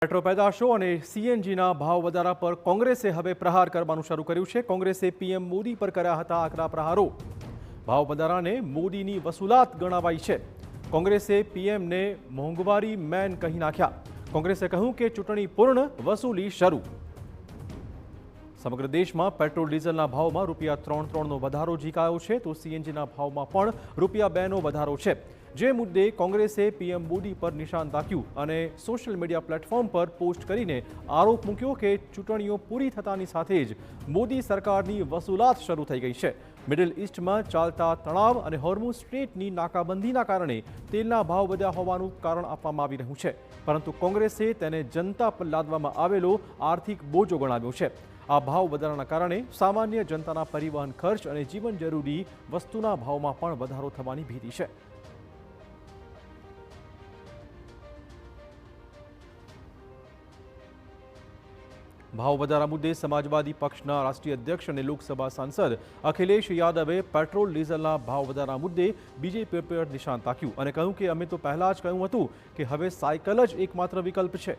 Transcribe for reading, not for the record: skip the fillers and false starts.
Petrol પેદાશો અને સીએનજીના ભાવ વધારા પર કોંગ્રેસે હવે પ્રહાર કરવાનું શરૂ કર્યું છે। કોંગ્રેસે પીએમ મોદી પર કર્યા હતા આકરા પ્રહારો। ભાવ વધારાને મોદીની વસૂલાત ગણાવાઈ છે। કોંગ્રેસે પીએમને મોંઘવારી મેન કહી નાખ્યા। કોંગ્રેસે કહ્યું કે ચૂંટણી પૂર્ણ, વસૂલી શરૂ। સમગ્ર દેશમાં પેટ્રોલ ડીઝલના ભાવમાં ₹3.3નો વધારો ઝીકાયો છે, તો સીએનજીના ભાવમાં પણ ₹2નો વધારો છે। જે મુદ્દે કોંગ્રેસે પીએમ મોદી પર નિશાન તાક્યું અને સોશિયલ મીડિયા પ્લેટફોર્મ પર પોસ્ટ કરીને આરોપ મૂક્યો કે ચૂંટણીઓ પૂરી થતાની સાથે જ મોદી સરકારની વસૂલાત શરૂ થઈ ગઈ છે। મિડલ ઈસ્ટમાં ચાલતા તણાવ અને હોર્મુઝ સ્ટ્રેઇટની નાકાબંધીના કારણે તેલના ભાવ વધ્યા હોવાનું કારણ આપવામાં આવી રહ્યું છે, પરંતુ કોંગ્રેસે તેને જનતા પર લાદવામાં આવેલો આર્થિક બોજો ગણાવ્યો છે। આ ભાવ વધારાના કારણે સામાન્ય જનતાના પરિવહન ખર્ચ અને જીવન જરૂરી વસ્તુના ભાવમાં પણ વધારો થવાની ભીતિ છે। ભાવ વધારા મુદ્દે સમાજવાદી પક્ષના રાષ્ટ્રીય અધ્યક્ષ અને લોકસભા સાંસદ અખિલેશ યાદવે પેટ્રોલ ડીઝલના ભાવ વધારા મુદ્દે બીજેપી પર નિશાન તાક્યું અને કહ્યું કે અમે તો પહેલા જ કહ્યું હતું કે હવે સાયકલ જ એકમાત્ર વિકલ્પ છે।